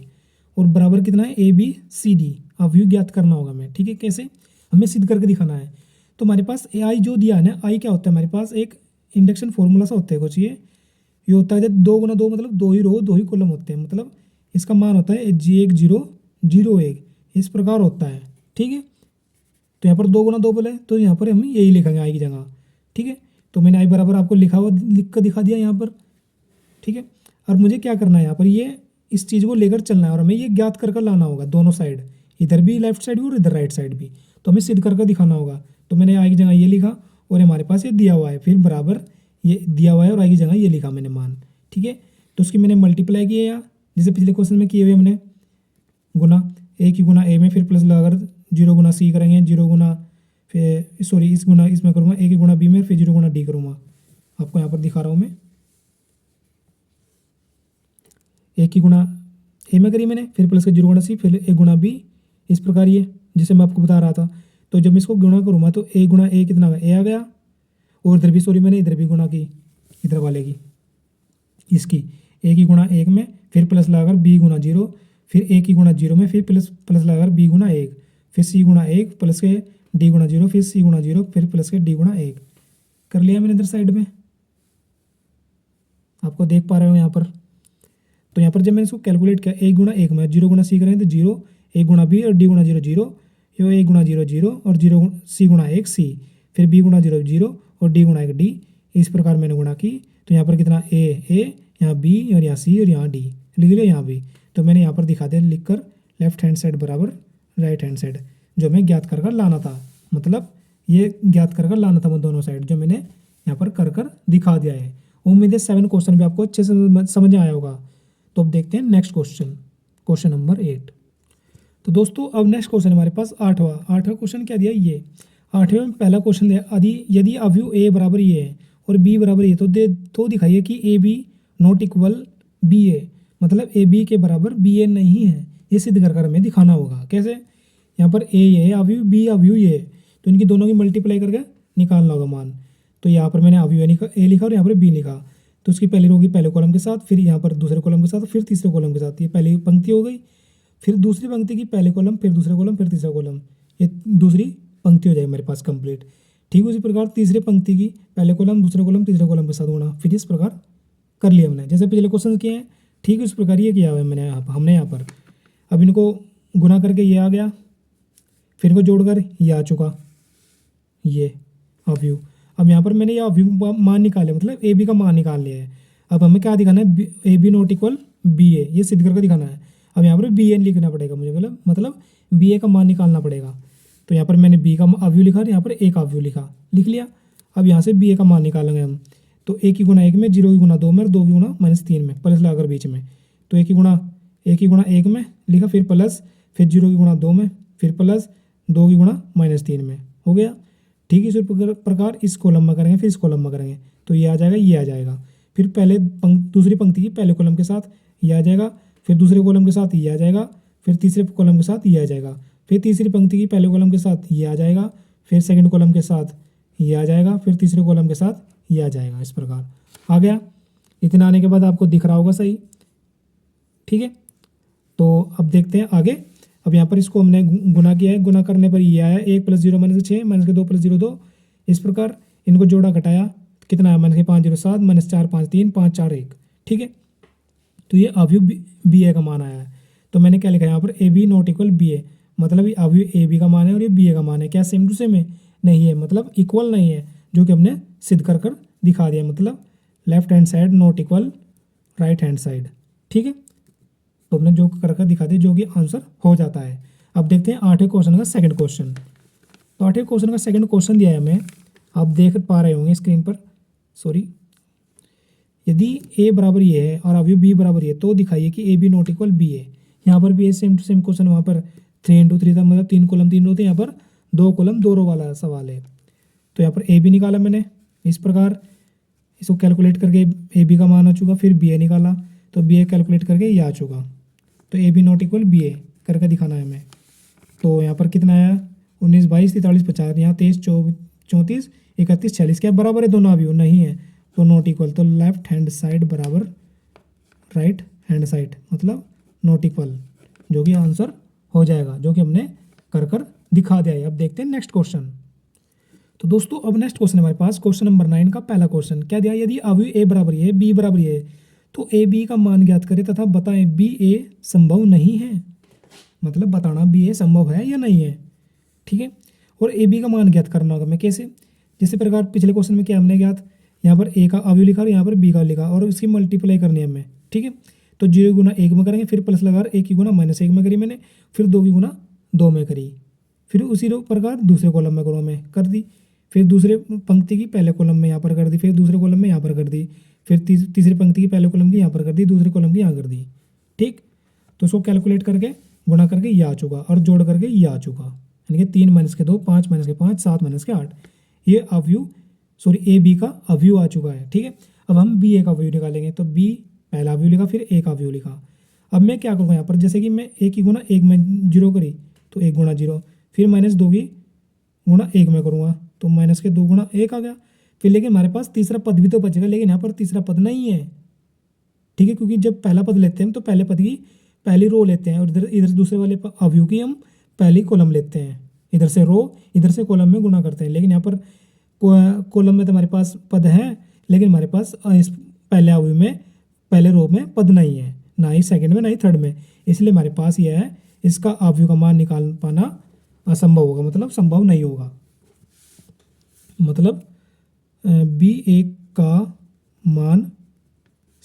और बराबर कितना है ए बी सी डी, अवयव ज्ञात करना होगा हमें। ठीक है, कैसे हमें सिद्ध करके दिखाना है। तो हमारे पास ए आई जो दिया है ना, आई क्या होता है हमारे पास एक इंडक्शन फॉर्मूला सा होता है कुछ, ये होता है जब 2 गुना 2 मतलब 2 ही रो 2 ही कॉलम होते हैं, मतलब इसका मान होता है G1 0 0 1 इस प्रकार होता है। ठीक है, तो यहाँ पर 2 गुना 2 बोले तो यहाँ पर हम यही लिखेंगे आई की जगह। ठीक है, तो मैंने आई बराबर आपको लिख कर दिखा दिया यहाँ पर। ठीक है, और मुझे क्या करना है यहाँ पर ये इस चीज़ को लेकर चलना है और हमें ये ज्ञात कर लाना होगा दोनों साइड, इधर भी लेफ्ट साइड भी और इधर राइट साइड भी, तो हमें सिद्ध करके दिखाना होगा। तो मैंने आई की जगह ये लिखा और हमारे पास ये दिया हुआ है, फिर बराबर ये दिया हुआ है और आई की जगह ये लिखा मैंने मान। ठीक है, तो उसकी मैंने मल्टीप्लाई किया या जैसे पिछले क्वेश्चन में किए हुए हमने गुना ए की गुना ए में, फिर प्लस लगाकर 0 गुना सी करेंगे, 0 गुना फिर सॉरी इस गुना इसमें करूँगा ए की गुना बी में, फिर 0 गुना डी करूँगा। आपको यहाँ पर दिखा रहा हूँ मैं, ए की गुना ए में करी मैंने, फिर प्लस का 0 गुना सी, फिर ए गुना बी, इस प्रकार ये जैसे मैं आपको बता रहा था। तो जब मैं इसको गुणा करूँगा तो ए गुना ए कितना ए आ गया और इधर भी सॉरी मैंने इधर भी गुणा की, इधर वाले की इसकी ए की गुना 1 में, फिर प्लस लगाकर बी गुना 0, फिर ए की गुना 0 में, फिर प्लस लगाकर बी गुना 1, फिर सी गुना 1 प्लस के डी गुना 0, फिर सी गुना 0, फिर प्लस के डी गुना 1। कर लिया मैंने इधर साइड में, आपको देख पा रहे हो यहाँ पर। तो यहाँ पर जब मैंने इसको कैलकुलेट किया, 1 गुणा 1 में 0 गुणा सी करेंगे तो 0, 1 गुणा बी और डी गुणा 0 0, यो 1 गुणा 0 0 और 0 सी गुणा 1 सी, फिर बी गुणा 0 0 और डी गुणा 1 डी। इस प्रकार मैंने गुणा की। तो यहाँ पर कितना ए, यहाँ बी और यहाँ सी और यहाँ डी लिख लिया यहाँ भी। तो मैंने यहाँ पर दिखा दिया लिख कर, लेफ्ट हैंड साइड बराबर राइट हैंड साइड, जो मैं ज्ञात कर लाना था। मतलब ये ज्ञात कर लाना था मैं दोनों साइड, जो मैंने यहाँ पर कर दिखा दिया है। उम्मीद है 7 क्वेश्चन भी आपको अच्छे से समझ में आया होगा। तो अब देखते हैं नेक्स्ट क्वेश्चन, क्वेश्चन नंबर 8। तो दोस्तों अब नेक्स्ट क्वेश्चन हमारे पास आठवां क्वेश्चन क्या दिया, ये 8वें में पहला क्वेश्चन दिया, यदि अवयव ए बराबर ये है और बी बराबर ये, तो दिखाइए कि A B not equal B A, मतलब ए बी के बराबर बी ए नहीं है। ये सिद्ध कर हमें दिखाना होगा। कैसे, यहाँ पर ए ये अवयव, बी अवयव ये, तो इनकी दोनों की मल्टीप्लाई करके निकालना होगा मान। तो यहाँ पर मैंने अवयव ए लिखा और यहाँ पर बी लिखा, तो उसकी पहली रो की पहले कॉलम के साथ, फिर यहाँ पर दूसरे कॉलम के साथ, फिर तीसरे कॉलम के साथ। ये पहली पंक्ति हो गई, फिर दूसरी पंक्ति की पहले कॉलम, फिर दूसरा कॉलम, फिर तीसरा कॉलम, ये दूसरी पंक्ति हो जाएगी मेरे पास कंप्लीट। ठीक उसी प्रकार तीसरे पंक्ति की पहले कॉलम, दूसरे कॉलम, तीसरे कॉलम के साथ गुणा, फिर इस प्रकार कर लिया हमने, जैसे पिछले क्वेश्चन किए हैं। ठीक उस प्रकार ये किया हुआ है मैंने हमने यहाँ पर। अब इनको गुना करके ये आ गया, फिर इनको जोड़कर ये आ चुका, ये अवयव। अब यहाँ पर मैंने ये अवयव मान निकाले, मतलब ए बी का मान निकाल लिया है। अब हमें क्या दिखाना है, A B not equal B A, ये सिद्ध करके दिखाना है। अब यहाँ पर बी ए लिखना पड़ेगा मुझे, मतलब बी ए का मान निकालना पड़ेगा। तो यहाँ पर मैंने बी का अवयव लिखा और यहाँ पर ए का अवयव लिख लिया। अब यहाँ से बी ए का मान निकालेंगे हम। तो ए की गुणा 1 में, 0 की गुणा 2 में और 2 की गुणा -3 में, प्लस लगाकर बीच में। तो ए की गुणा 1 में लिखा, फिर प्लस, फिर 0 की गुणा 2 में, फिर प्लस, 2 की गुणा -3 में, हो गया। ठीक इसी प्रकार इस कॉलम में करेंगे, फिर इस कॉलम में करेंगे, तो ये आ जाएगा, ये आ जाएगा। फिर पहले दूसरी पंक्ति की पहले कॉलम के साथ ये आ जाएगा, फिर दूसरे कॉलम के साथ ये आ जाएगा, फिर तीसरे कॉलम के साथ ये आ जाएगा, फिर तीसरी पंक्ति की पहले कॉलम के साथ ये आ जाएगा, फिर सेकंड कॉलम के साथ ये आ जाएगा, फिर तीसरे कॉलम के साथ ये आ जाएगा। इस प्रकार आ गया। इतना आने के बाद आपको दिख रहा होगा सही, ठीक है। तो अब देखते हैं आगे। अब यहाँ पर इसको हमने गुना किया है, गुना करने पर ये आया 1 + 0 - 6 -2 + 0 2। इस प्रकार इनको जोड़ा घटाया, कितना है -5 0 7 -4 5 3 5 4 1, ठीक है। तो ये अवयव बी ए का मान आया है। तो मैंने क्या लिखा है यहाँ पर, A B not equal B A, मतलब ये अवयव ए बी का मान है और ये बी ए का मान है। क्या सेम टू सेम है? नहीं है, मतलब इक्वल नहीं है, जो कि हमने सिद्ध कर दिखा दिया। मतलब left hand side not equal right hand side, ठीक है। तो हमने जो कर दिखा दिया, जो कि आंसर हो जाता है। अब देखते हैं 8वें क्वेश्चन का सेकंड क्वेश्चन। तो 8वें क्वेश्चन का सेकंड क्वेश्चन दिया है हमें, आप देख पा रहे होंगे स्क्रीन पर, सॉरी। यदि ए बराबर ये है और अवयव बी बराबर ये, तो दिखाइए कि A B not equal B A. यहाँ पर भी सेम टू सेम क्वेश्चन, वहाँ पर 3 × 3 था, मतलब 3 कॉलम 3 रो थे, यहाँ पर 2 कॉलम 2 रो वाला सवाल है। तो यहाँ पर ए बी निकाला मैंने, इस प्रकार इसको कैलकुलेट करके ए बी का मान आ चुका, फिर बी ए निकाला, तो बी ए कैलकुलेट करके ये आ चुका। तो A B not equal B A करके दिखाना है हमें। तो यहाँ पर कितना आया, 19 22 43 50, यहाँ 23 34 31 46, क्या बराबर है दोनों अवयव? नहीं है, तो नॉट इक्वल। तो लेफ्ट हैंड साइड बराबर राइट हैंड साइड, मतलब नॉट इक्वल, जो कि आंसर हो जाएगा, जो कि हमने कर दिखा दिया है। अब देखते हैं नेक्स्ट क्वेश्चन। तो दोस्तों अब नेक्स्ट क्वेश्चन हमारे पास क्वेश्चन नंबर 9 का पहला क्वेश्चन क्या दिया, यदि अवयव ए बराबर ये बी बराबर ये, तो ए बी का मान ज्ञात करें तथा बताएं बी ए संभव नहीं है। मतलब बताना बी ए संभव है या नहीं है, ठीक है। और ए बी का मान ज्ञात करना होगा मैं कैसे, जिस प्रकार पिछले क्वेश्चन में क्या हमने ज्ञात, यहाँ पर ए का अवयव लिखा और यहाँ पर बी का लिखा और उसकी मल्टीप्लाई करनी है हमें, ठीक है। तो 0 गुना 1 में करेंगे, फिर प्लस लगा 1 की गुना -1 में करी मैंने, फिर 2 की गुना 2 में करी, फिर उसी प्रकार दूसरे कॉलम में करो में कर दी, फिर दूसरे पंक्ति की पहले कॉलम में यहाँ पर कर दी, फिर दूसरे कॉलम में यहाँ पर कर दी, फिर तीसरी पंक्ति की पहले कॉलम की यहाँ पर कर दी, दूसरे कॉलम की यहाँ कर दी, ठीक। तो उसको कैलकुलेट करके गुणा करके ये आ चुका और जोड़ करके ये आ चुका, यानी कि 3 - 2 5 - 5 7 - 8, ये अवयव ए बी का अवयव आ चुका है, ठीक है। अब हम बी ए का अवयव निकालेंगे, तो बी पहला अवयव लिखा, फिर ए का अवयव लिखा। अब मैं क्या करूँगा यहाँ पर, जैसे कि मैं 1 की गुना 1 में 0 करी, तो 1 गुणा 0, फिर -2 की गुणा 1 में करूँगा, तो -2 गुणा 1 आ गया। फिर लेकिन हमारे पास तीसरा पद भी तो बचेगा, लेकिन यहाँ पर तीसरा पद नहीं है, ठीक है, क्योंकि जब पहला पद लेते हैं तो पहले पद की पहली रो लेते हैं और इधर दूसरे वाले अवयव की हम पहली कॉलम लेते हैं, इधर से रो इधर से कॉलम में गुणा करते हैं। लेकिन यहाँ पर कॉलम में तो हमारे पास पद है, लेकिन हमारे पास इस पहले अवयव में, पहले रो में पद नहीं है, ना ही सेकंड में ना ही थर्ड में, इसलिए हमारे पास यह है, इसका अवयव का मान निकाल पाना असंभव होगा, मतलब संभव नहीं होगा। मतलब B1 का मान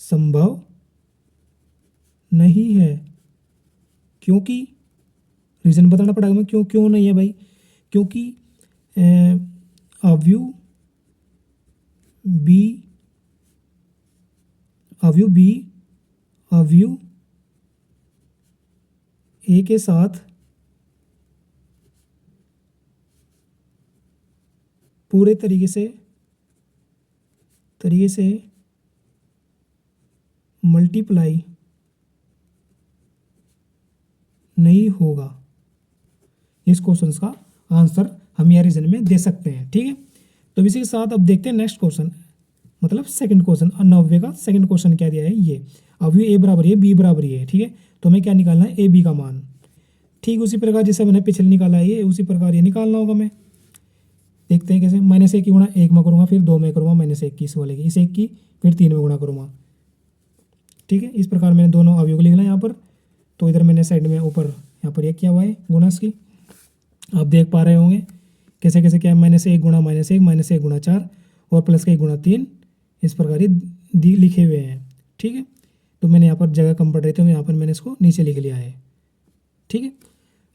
संभव नहीं है, क्योंकि रीज़न बताना पड़ेगा मैं, क्यों नहीं है भाई, क्योंकि अवयव बी अवयव ए के साथ पूरे तरीके से मल्टीप्लाई नहीं होगा। इस क्वेश्चन का आंसर हम यह रीजन में दे सकते हैं, ठीक है। तो इसी के साथ अब देखते हैं नेक्स्ट क्वेश्चन, मतलब सेकंड क्वेश्चन, 90 का सेकंड क्वेश्चन क्या दिया है, ये अवयव ए बराबर ये बी बराबर ये है, ठीक है। तो हमें क्या निकालना है, ए बी का मान। ठीक उसी प्रकार जैसे मैंने पिछले निकाला है ये, उसी प्रकार ये निकालना होगा। मैं देखते हैं कैसे, -1 की गुणा 1 में करूँगा, फिर 2 में करूँगा, -1 की इस वाले की, इस 1 की फिर 3 में गुणा करूँगा, ठीक है। इस प्रकार मैंने दोनों अवयव को लिखना है यहाँ पर। तो इधर मैंने साइड में ऊपर यहाँ पर ये किया हुआ है गुणा इसकी, आप देख पा रहे होंगे कैसे कैसे क्या है, -1 गुणा -1 गुणा 4 और प्लस का 1 गुणा 3, इस प्रकार ये लिखे हुए हैं, ठीक है। तो मैंने यहाँ पर जगह कम पड़ रही थी, यहाँ पर मैंने इसको नीचे लिख लिया है, ठीक है।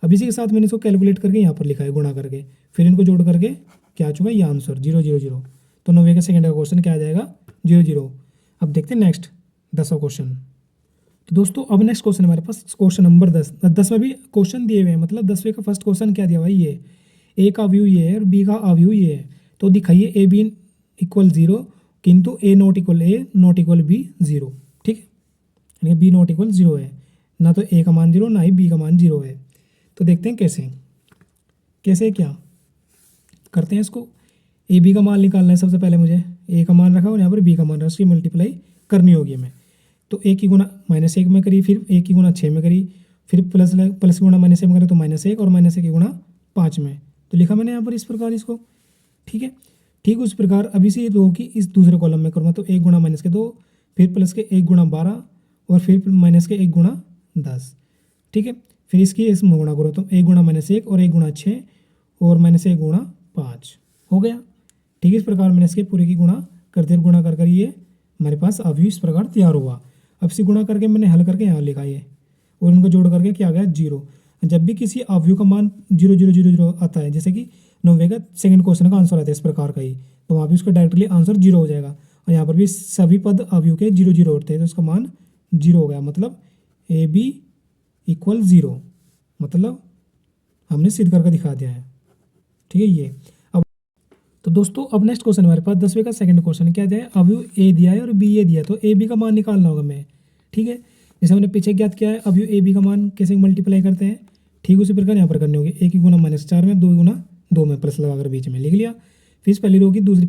अब इसी के साथ मैंने इसको कैलकुलेट करके यहाँ पर लिखा है गुणा करके, फिर इनको जोड़ करके क्या आ चुका है ये आंसर 0 0 0। तो 90 का सेकंड का क्वेश्चन क्या आ जाएगा, 0 0। अब देखते हैं नेक्स्ट 10वां क्वेश्चन। तो दोस्तों अब नेक्स्ट क्वेश्चन हमारे पास क्वेश्चन नंबर 10 में भी क्वेश्चन दिए हुए हैं, मतलब 10वें का फर्स्ट क्वेश्चन क्या दिया हुआ है, ये ए का अवयव ये है और बी का अवयव ये है। तो दिखाइए ए बी इक्वल 0 किंतु ए नॉट इक्वल बी 0, ठीक है, यानी बी नॉट इक्वल 0 है, ना तो ए का मान 0 ना ही बी का मान 0 है। तो देखते हैं कैसे क्या करते हैं इसको। ए बी का मान निकालना है सबसे पहले मुझे, ए का मान रखा और यहाँ पर बी का मान रखा, उसकी मल्टीप्लाई करनी होगी हमें। तो ए की गुणा -1 में करी, फिर ए की गुणा 6 में करी, फिर प्लस की गुणा -1 में करी तो -1 और -1 की गुणा 5 में। तो लिखा मैंने यहाँ पर इस प्रकार इसको, ठीक है। ठीक उस प्रकार अभी से रो की इस दूसरे कॉलम में करूँगा, तो 1 गुणा -2, फिर प्लस के 1 गुणा 12 और फिर माइनस के 1 गुणा 10, ठीक है। फिर इसकी इसमें गुणा करो, तो 1 गुणा -1 और 1 गुणा 6 और -1 गुणा 5 हो गया, ठीक है। इस प्रकार मैंने इसके पूरे की गुणा गुणा कर ये हमारे पास अवयव इस प्रकार तैयार हुआ। अब से गुणा करके मैंने हल करके यहाँ लिखा ये, और इनको जोड़ करके क्या आ गया 0। जब भी किसी अवयव का मान 0 0 0 0 आता है, जैसे कि 90 का सेकंड क्वेश्चन का आंसर आता है इस प्रकार का ही, तो वहाँ भी उसका डायरेक्टली आंसर 0 हो जाएगा। और यहाँ पर भी सभी पद अवयव के 0 0 होते हैं, तो उसका मान 0 हो गया, मतलब ए बी इक्वल 0, मतलब हमने सिद्ध करके दिखा दिया है, ठीक है। ये अब तो दोस्तों अब नेक्स्ट क्वेश्चन हमारे पास 10वें का सेकंड क्वेश्चन क्या दिया है, अवयव ए दिया है और बी ए दिया है, तो ए बी का मान निकालना होगा हमें, ठीक है। जैसे हमने पीछे ज्ञात किया है अवयव ए बी का मान कैसे मल्टीप्लाई करते हैं, ठीक उसी प्रकार यहाँ पर करनी होगी। 1 की गुणा -4 में, 2 की गुणा 2 में प्लस लगाकर बीच में लिख लिया। फिर इस पहली रो की दूसरी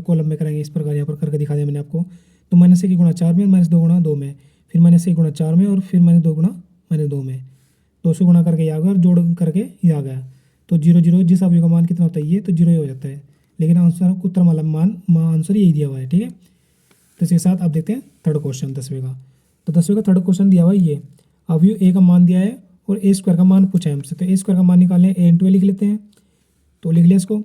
कॉलम में करेंगे, इस प्रकार यहाँ पर करके दिखा दिया मैंने आपको। तो -1 की गुणा 4 में, -2 गुणा 2 में, फिर -1 गुणा 4 में और फिर -2 गुणा -2 में, 2 से गुणा करके ये आ गया और जोड़ करके ये आ गया। तो 0 0 जिस अवयव का मान कितना होता है ये, तो 0 ही हो जाता है, लेकिन आंसर उत्तर वाला आंसर यही दिया हुआ है, ठीक है। तो इसके साथ आप देखते हैं थर्ड क्वेश्चन 10वें का। तो 10वें का थर्ड क्वेश्चन दिया हुआ है ये, अवयव ए का मान दिया है और ए स्क्वायर का मान पूछा है हमसे, तो ए स्क्वायर का मान निकालने ए इंटू ए लिख लेते हैं। तो लिख लिया इसको,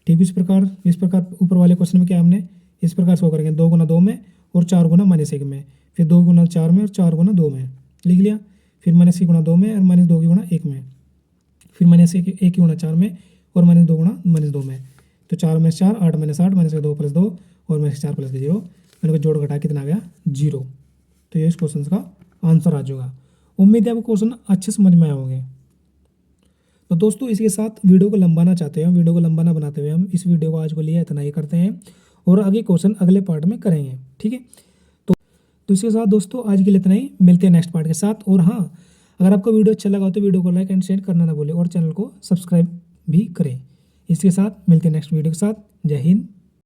ठीक इस प्रकार ऊपर वाले क्वेश्चन में क्या हमने इस प्रकार से करेंगे, 2 गुना 2 में और 4 गुना -1 में, फिर 2 गुना 4 में और 4 गुना 2 में लिख लिया। फिर -1 की गुणा 2 में और -2 की गुणा 1 में, फिर -1 की गुणा 4 में और -2 गुणा -2 में। तो 4 में 4 8 -8 -2 + 2 और -4 + 0, मैंने को जोड़ घटा कितना आ गया 0। तो ये इस क्वेश्चन का आंसर आ जाएगा। उम्मीद है आपको क्वेश्चन अच्छे समझ में आए होंगे। तो दोस्तों इसके साथ वीडियो को लंबाना चाहते हैं, वीडियो को लंबा ना बनाते हुए हम इस वीडियो को आज को लिए इतना ही करते हैं और आगे क्वेश्चन अगले पार्ट में करेंगे, ठीक है। तो इसके साथ दोस्तों आज के लिए इतना ही, मिलते हैं नेक्स्ट पार्ट के साथ। और हाँ, अगर आपको वीडियो अच्छा लगा तो वीडियो को लाइक एंड शेयर करना ना भूलें और चैनल को सब्सक्राइब भी करें। इसके साथ मिलते हैं नेक्स्ट वीडियो के साथ। जय हिंद,